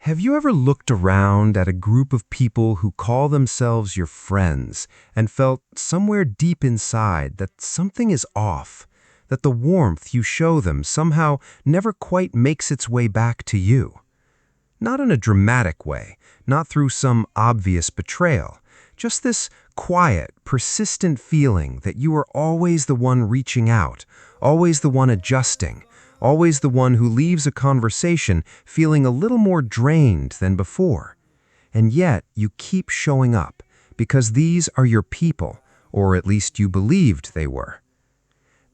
Have you ever looked around at a group of people who call themselves your friends and felt somewhere deep inside that something is off, that the warmth you show them somehow never quite makes its way back to you? Not in a dramatic way, not through some obvious betrayal, just this quiet, persistent feeling that you are always the one reaching out, always the one adjusting, always the one who leaves a conversation feeling a little more drained than before. And yet you keep showing up because these are your people, or at least you believed they were.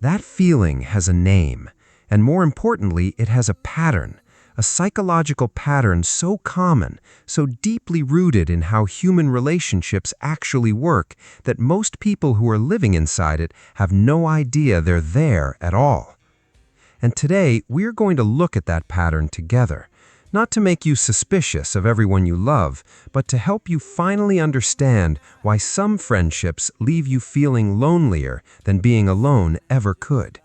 That feeling has a name, and more importantly, it has a pattern, a psychological pattern so common, so deeply rooted in how human relationships actually work that most people who are living inside it have no idea they're there at all. And today, we're going to look at that pattern together, not to make you suspicious of everyone you love, but to help you finally understand why some friendships leave you feeling lonelier than being alone ever could.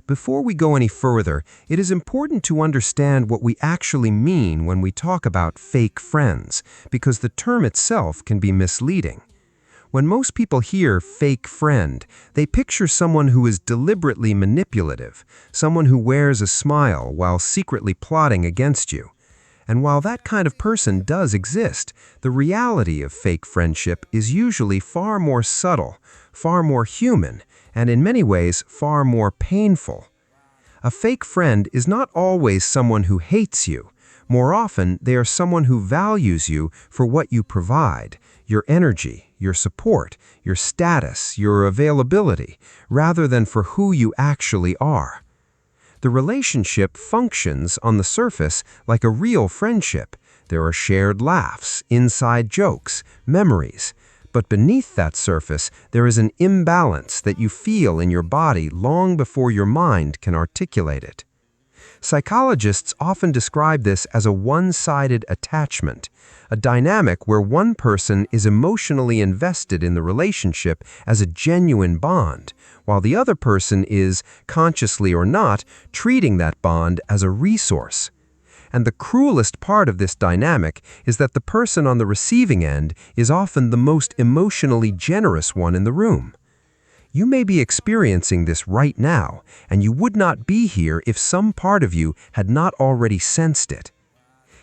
Before we go any further, it is important to understand what we actually mean when we talk about fake friends, because the term itself can be misleading. When most people hear fake friend, they picture someone who is deliberately manipulative, someone who wears a smile while secretly plotting against you. And while that kind of person does exist, the reality of fake friendship is usually far more subtle, far more human, and in many ways far more painful. A fake friend is not always someone who hates you. More often, they are someone who values you for what you provide, your energy, your support, your status, your availability, rather than for who you actually are. The relationship functions on the surface like a real friendship. There are shared laughs, inside jokes, memories. But beneath that surface, there is an imbalance that you feel in your body long before your mind can articulate it. Psychologists often describe this as a one-sided attachment, a dynamic where one person is emotionally invested in the relationship as a genuine bond, while the other person is, consciously or not, treating that bond as a resource. And the cruelest part of this dynamic is that the person on the receiving end is often the most emotionally generous one in the room. You may be experiencing this right now, and you would not be here if some part of you had not already sensed it.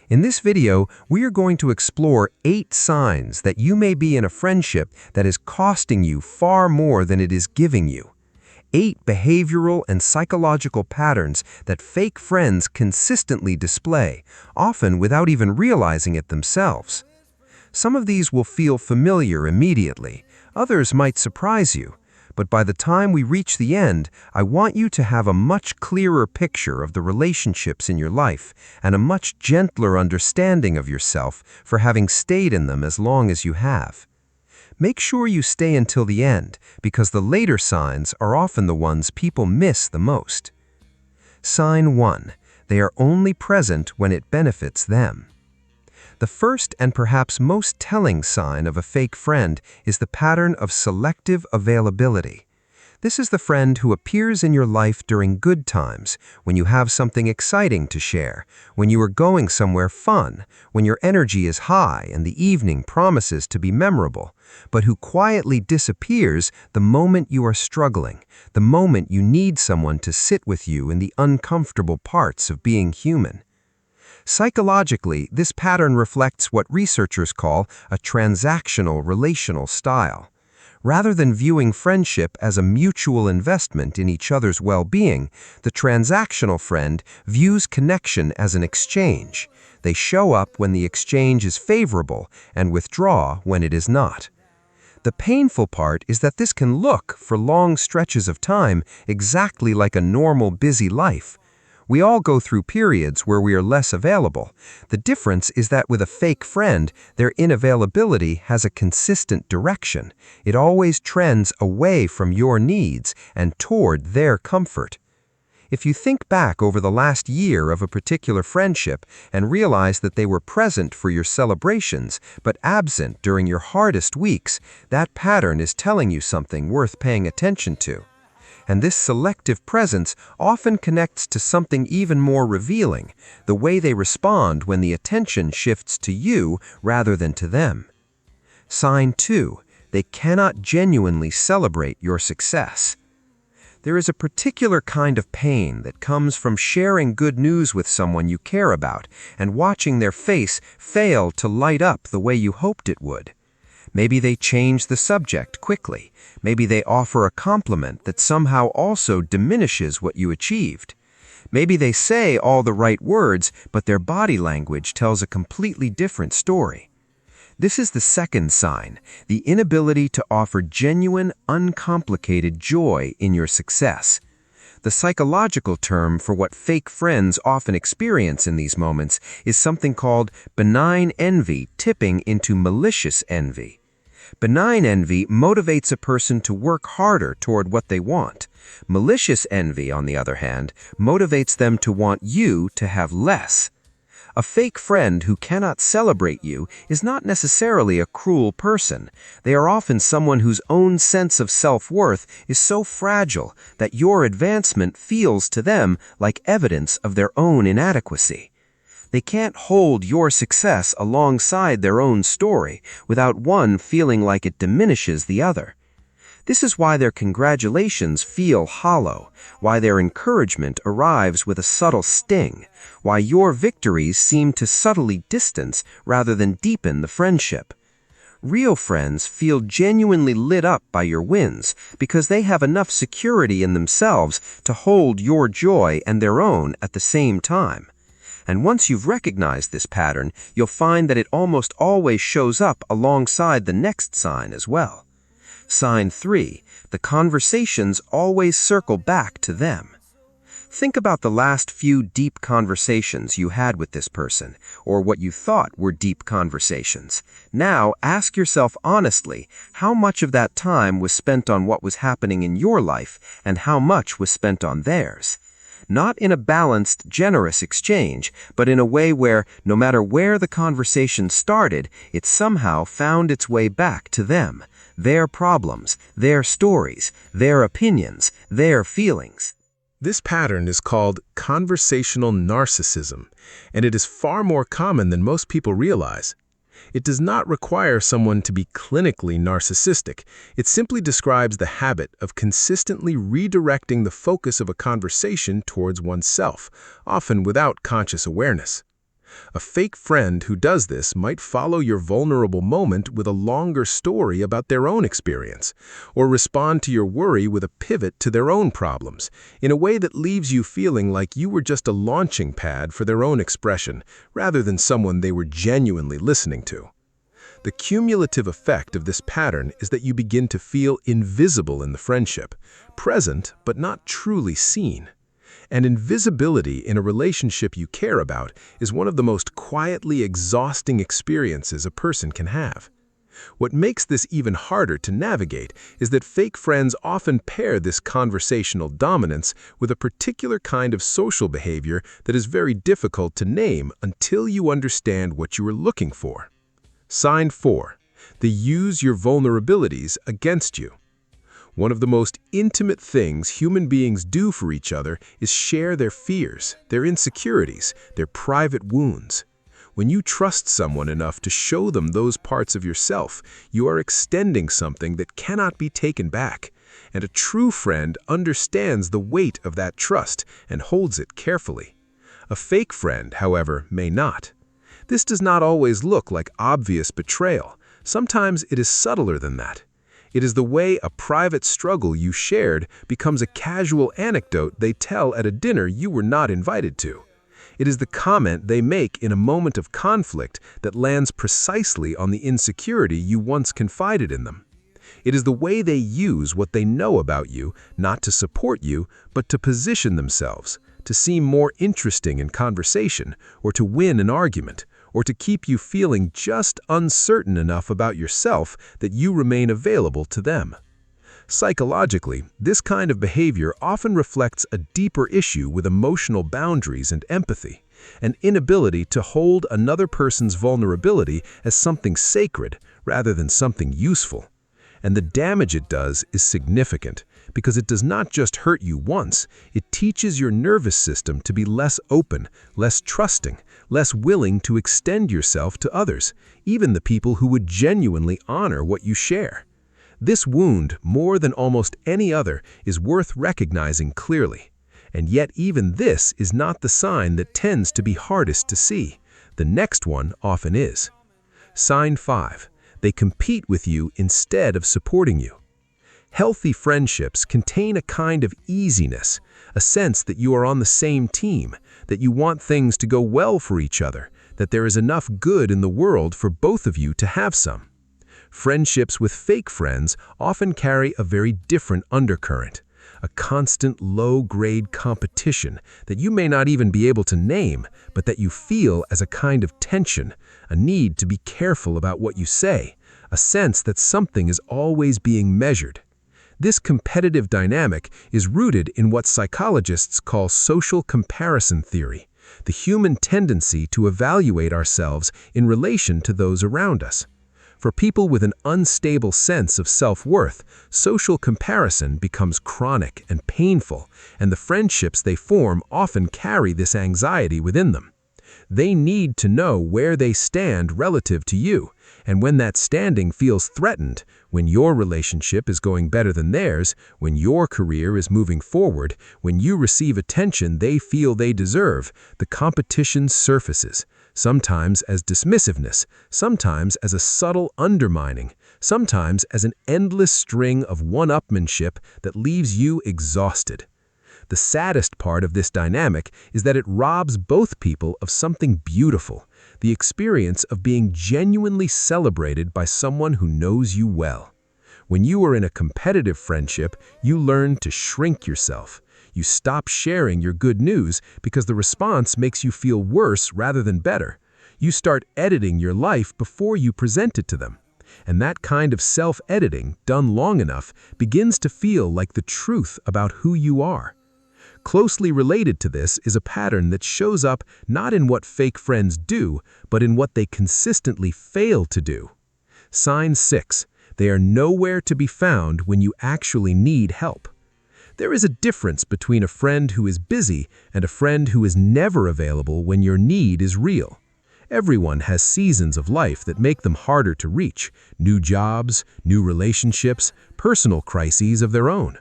In this video, we are going to explore 8 signs that you may be in a friendship that is costing you far more than it is giving you. 8 behavioral and psychological patterns that fake friends consistently display, often without even realizing it themselves. Some of these will feel familiar immediately, others might surprise you. But by the time we reach the end, I want you to have a much clearer picture of the relationships in your life and a much gentler understanding of yourself for having stayed in them as long as you have. Make sure you stay until the end, because the later signs are often the ones people miss the most. Sign 1. They are only present when it benefits them. The first and perhaps most telling sign of a fake friend is the pattern of selective availability. This is the friend who appears in your life during good times, when you have something exciting to share, when you are going somewhere fun, when your energy is high and the evening promises to be memorable, but who quietly disappears the moment you are struggling, the moment you need someone to sit with you in the uncomfortable parts of being human. Psychologically, this pattern reflects what researchers call a transactional relational style. Rather than viewing friendship as a mutual investment in each other's well-being, the transactional friend views connection as an exchange. They show up when the exchange is favorable and withdraw when it is not. The painful part is that this can look, for long stretches of time, exactly like a normal busy life. We all go through periods where we are less available. The difference is that with a fake friend, their inavailability has a consistent direction. It always trends away from your needs and toward their comfort. If you think back over the last year of a particular friendship and realize that they were present for your celebrations but absent during your hardest weeks, that pattern is telling you something worth paying attention to. And this selective presence often connects to something even more revealing, the way they respond when the attention shifts to you rather than to them. Sign 2. They cannot genuinely celebrate your success. There is a particular kind of pain that comes from sharing good news with someone you care about and watching their face fail to light up the way you hoped it would. Maybe they change the subject quickly. Maybe they offer a compliment that somehow also diminishes what you achieved. Maybe they say all the right words, but their body language tells a completely different story. This is the second sign, the inability to offer genuine, uncomplicated joy in your success. The psychological term for what fake friends often experience in these moments is something called benign envy tipping into malicious envy. Benign envy motivates a person to work harder toward what they want. Malicious envy, on the other hand, motivates them to want you to have less. A fake friend who cannot celebrate you is not necessarily a cruel person. They are often someone whose own sense of self-worth is so fragile that your advancement feels to them like evidence of their own inadequacy. They can't hold your success alongside their own story without one feeling like it diminishes the other. This is why their congratulations feel hollow, why their encouragement arrives with a subtle sting, why your victories seem to subtly distance rather than deepen the friendship. Real friends feel genuinely lit up by your wins because they have enough security in themselves to hold your joy and their own at the same time. And once you've recognized this pattern, you'll find that it almost always shows up alongside the next sign as well. Sign 3. The conversations always circle back to them. Think about the last few deep conversations you had with this person, or what you thought were deep conversations. Now, ask yourself honestly, how much of that time was spent on what was happening in your life, and how much was spent on theirs? Not in a balanced, generous exchange, but in a way where, no matter where the conversation started, it somehow found its way back to them, their problems, their stories, their opinions, their feelings. This pattern is called conversational narcissism, and it is far more common than most people realize. It does not require someone to be clinically narcissistic. It simply describes the habit of consistently redirecting the focus of a conversation towards oneself, often without conscious awareness. A fake friend who does this might follow your vulnerable moment with a longer story about their own experience, or respond to your worry with a pivot to their own problems, in a way that leaves you feeling like you were just a launching pad for their own expression, rather than someone they were genuinely listening to. The cumulative effect of this pattern is that you begin to feel invisible in the friendship, present but not truly seen. And invisibility in a relationship you care about is one of the most quietly exhausting experiences a person can have. What makes this even harder to navigate is that fake friends often pair this conversational dominance with a particular kind of social behavior that is very difficult to name until you understand what you are looking for. Sign 4. They use your vulnerabilities against you. One of the most intimate things human beings do for each other is share their fears, their insecurities, their private wounds. When you trust someone enough to show them those parts of yourself, you are extending something that cannot be taken back. And a true friend understands the weight of that trust and holds it carefully. A fake friend, however, may not. This does not always look like obvious betrayal. Sometimes it is subtler than that. It is the way a private struggle you shared becomes a casual anecdote they tell at a dinner you were not invited to. It is the comment they make in a moment of conflict that lands precisely on the insecurity you once confided in them. It is the way they use what they know about you, not to support you, but to position themselves, to seem more interesting in conversation, or to win an argument, or to keep you feeling just uncertain enough about yourself that you remain available to them. Psychologically, this kind of behavior often reflects a deeper issue with emotional boundaries and empathy, an inability to hold another person's vulnerability as something sacred rather than something useful. And the damage it does is significant, because it does not just hurt you once, it teaches your nervous system to be less open, less trusting, less willing to extend yourself to others, even the people who would genuinely honor what you share. This wound, more than almost any other, is worth recognizing clearly. And yet even this is not the sign that tends to be hardest to see. The next one often is. Sign 5. They compete with you instead of supporting you. Healthy friendships contain a kind of easiness, a sense that you are on the same team, that you want things to go well for each other, that there is enough good in the world for both of you to have some. Friendships with fake friends often carry a very different undercurrent, a constant low-grade competition that you may not even be able to name, but that you feel as a kind of tension, a need to be careful about what you say, a sense that something is always being measured. This competitive dynamic is rooted in what psychologists call social comparison theory, the human tendency to evaluate ourselves in relation to those around us. For people with an unstable sense of self-worth, social comparison becomes chronic and painful, and the friendships they form often carry this anxiety within them. They need to know where they stand relative to you, and when that standing feels threatened, when your relationship is going better than theirs, when your career is moving forward, when you receive attention they feel they deserve, the competition surfaces, sometimes as dismissiveness, sometimes as a subtle undermining, sometimes as an endless string of one-upmanship that leaves you exhausted. The saddest part of this dynamic is that it robs both people of something beautiful, the experience of being genuinely celebrated by someone who knows you well. When you are in a competitive friendship, you learn to shrink yourself. You stop sharing your good news because the response makes you feel worse rather than better. You start editing your life before you present it to them. And that kind of self-editing, done long enough, begins to feel like the truth about who you are. Closely related to this is a pattern that shows up not in what fake friends do, but in what they consistently fail to do. Sign 6. They are nowhere to be found when you actually need help. There is a difference between a friend who is busy and a friend who is never available when your need is real. Everyone has seasons of life that make them harder to reach, new jobs, new relationships, personal crises of their own.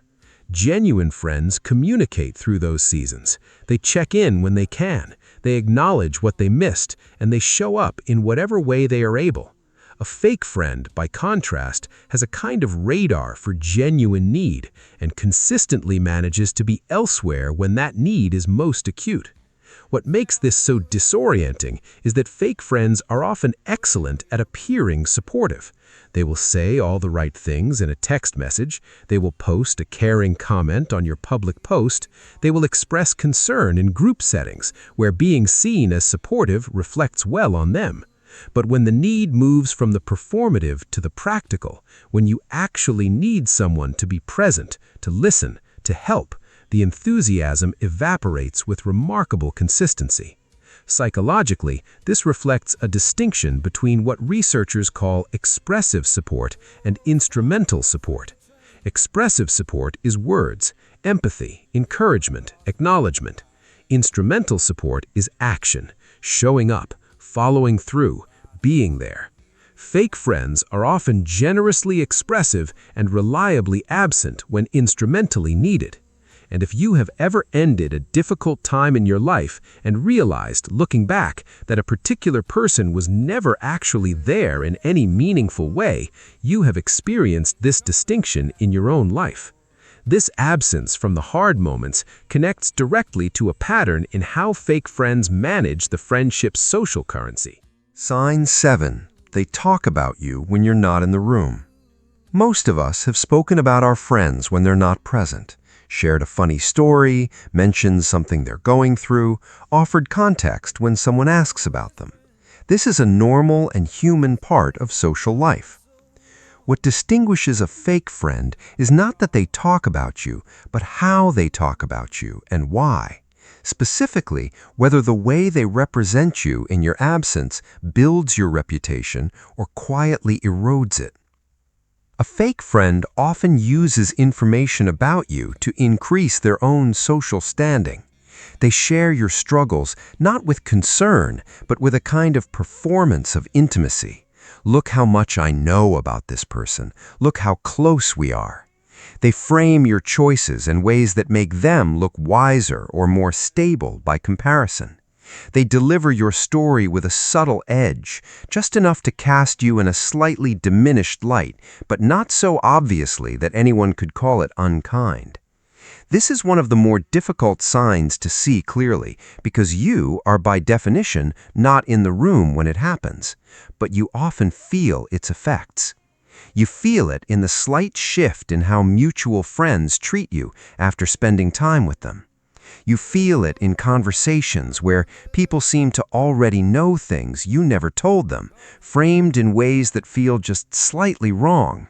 Genuine friends communicate through those seasons. They check in when they can, they acknowledge what they missed, and they show up in whatever way they are able. A fake friend, by contrast, has a kind of radar for genuine need and consistently manages to be elsewhere when that need is most acute. What makes this so disorienting is that fake friends are often excellent at appearing supportive. They will say all the right things in a text message, they will post a caring comment on your public post, they will express concern in group settings where being seen as supportive reflects well on them. But when the need moves from the performative to the practical, when you actually need someone to be present, to listen, to help, the enthusiasm evaporates with remarkable consistency. Psychologically, this reflects a distinction between what researchers call expressive support and instrumental support. Expressive support is words, empathy, encouragement, acknowledgement. Instrumental support is action, showing up, following through, being there. Fake friends are often generously expressive and reliably absent when instrumentally needed. And if you have ever ended a difficult time in your life and realized, looking back, that a particular person was never actually there in any meaningful way, you have experienced this distinction in your own life. This absence from the hard moments connects directly to a pattern in how fake friends manage the friendship's social currency. Sign 7. They talk about you when you're not in the room. Most of us have spoken about our friends when they're not present, shared a funny story, mentioned something they're going through, offered context when someone asks about them. This is a normal and human part of social life. What distinguishes a fake friend is not that they talk about you, but how they talk about you and why. Specifically, whether the way they represent you in your absence builds your reputation or quietly erodes it. A fake friend often uses information about you to increase their own social standing. They share your struggles not with concern, but with a kind of performance of intimacy. Look how much I know about this person. Look how close we are. They frame your choices in ways that make them look wiser or more stable by comparison. They deliver your story with a subtle edge, just enough to cast you in a slightly diminished light, but not so obviously that anyone could call it unkind. This is one of the more difficult signs to see clearly, because you are by definition not in the room when it happens, but you often feel its effects. You feel it in the slight shift in how mutual friends treat you after spending time with them. You feel it in conversations where people seem to already know things you never told them, framed in ways that feel just slightly wrong.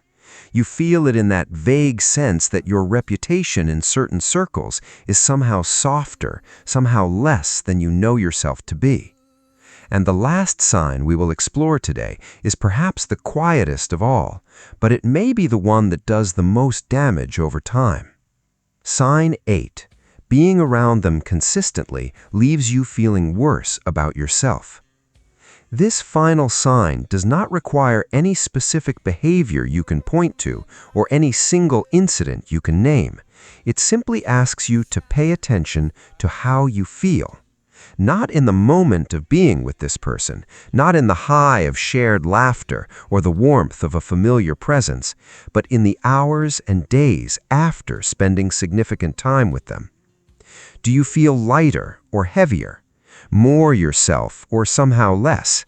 You feel it in that vague sense that your reputation in certain circles is somehow softer, somehow less than you know yourself to be. And the last sign we will explore today is perhaps the quietest of all, but it may be the one that does the most damage over time. Sign 8. Being around them consistently leaves you feeling worse about yourself. This final sign does not require any specific behavior you can point to or any single incident you can name. It simply asks you to pay attention to how you feel. Not in the moment of being with this person, not in the high of shared laughter or the warmth of a familiar presence, but in the hours and days after spending significant time with them. Do you feel lighter or heavier? More yourself or somehow less?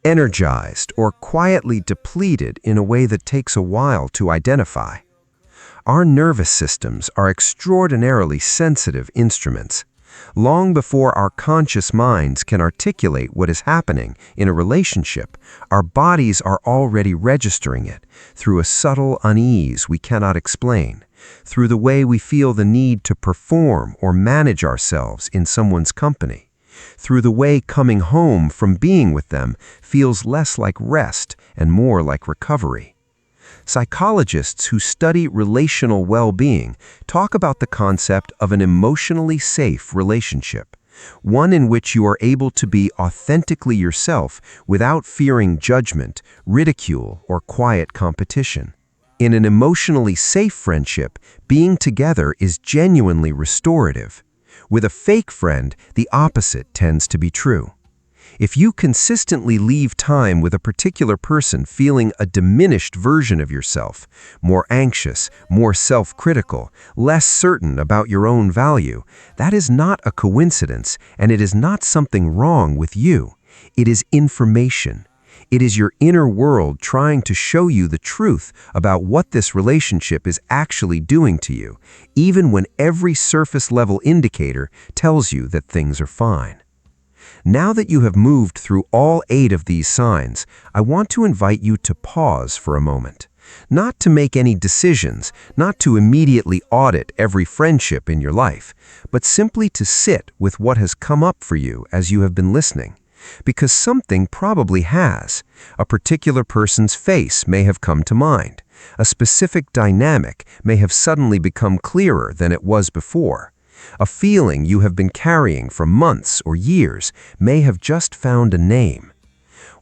Energized or quietly depleted in a way that takes a while to identify? Our nervous systems are extraordinarily sensitive instruments. Long before our conscious minds can articulate what is happening in a relationship, our bodies are already registering it through a subtle unease we cannot explain, through the way we feel the need to perform or manage ourselves in someone's company, through the way coming home from being with them feels less like rest and more like recovery. Psychologists who study relational well-being talk about the concept of an emotionally safe relationship, one in which you are able to be authentically yourself without fearing judgment, ridicule, or quiet competition. In an emotionally safe friendship, being together is genuinely restorative. With a fake friend, the opposite tends to be true. If you consistently leave time with a particular person feeling a diminished version of yourself, more anxious, more self-critical, less certain about your own value, that is not a coincidence, and it is not something wrong with you. It is information. It is your inner world trying to show you the truth about what this relationship is actually doing to you, even when every surface-level indicator tells you that things are fine. Now that you have moved through all 8 of these signs, I want to invite you to pause for a moment. Not to make any decisions, not to immediately audit every friendship in your life, but simply to sit with what has come up for you as you have been listening. Because something probably has. A particular person's face may have come to mind. A specific dynamic may have suddenly become clearer than it was before. A feeling you have been carrying for months or years may have just found a name.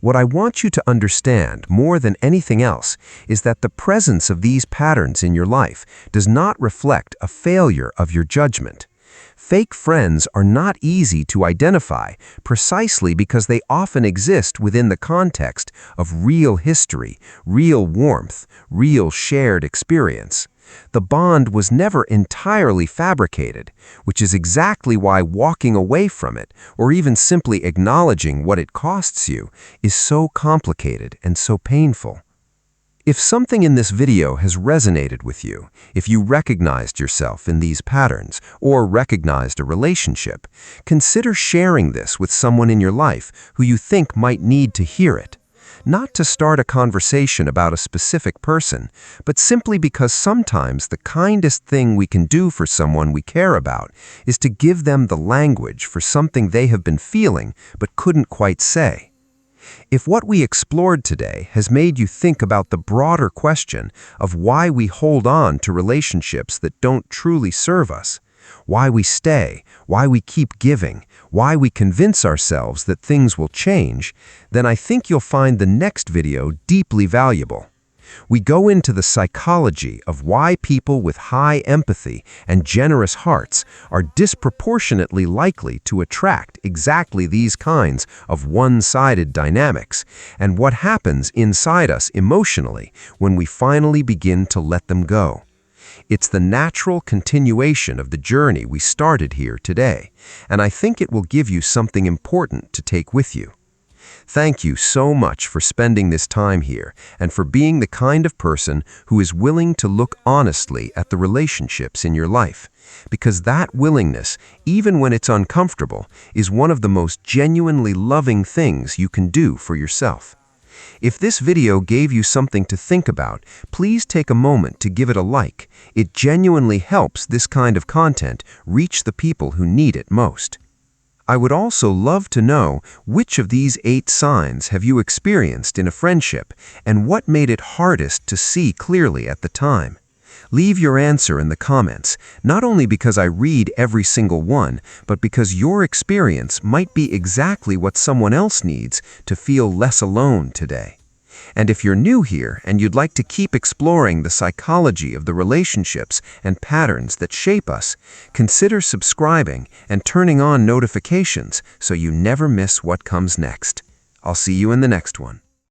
What I want you to understand more than anything else is that the presence of these patterns in your life does not reflect a failure of your judgment. Fake friends are not easy to identify precisely because they often exist within the context of real history, real warmth, real shared experience. The bond was never entirely fabricated, which is exactly why walking away from it, or even simply acknowledging what it costs you, is so complicated and so painful. If something in this video has resonated with you, if you recognized yourself in these patterns, or recognized a relationship, consider sharing this with someone in your life who you think might need to hear it. Not to start a conversation about a specific person, but simply because sometimes the kindest thing we can do for someone we care about is to give them the language for something they have been feeling but couldn't quite say. If what we explored today has made you think about the broader question of why we hold on to relationships that don't truly serve us, why we stay, why we keep giving, why we convince ourselves that things will change, then I think you'll find the next video deeply valuable. We go into the psychology of why people with high empathy and generous hearts are disproportionately likely to attract exactly these kinds of one-sided dynamics, and what happens inside us emotionally when we finally begin to let them go. It's the natural continuation of the journey we started here today, and I think it will give you something important to take with you. Thank you so much for spending this time here and for being the kind of person who is willing to look honestly at the relationships in your life, because that willingness, even when it's uncomfortable, is one of the most genuinely loving things you can do for yourself. If this video gave you something to think about, please take a moment to give it a like. It genuinely helps this kind of content reach the people who need it most. I would also love to know which of these 8 signs have you experienced in a friendship and what made it hardest to see clearly at the time. Leave your answer in the comments, not only because I read every single one, but because your experience might be exactly what someone else needs to feel less alone today. And if you're new here and you'd like to keep exploring the psychology of the relationships and patterns that shape us, consider subscribing and turning on notifications so you never miss what comes next. I'll see you in the next one.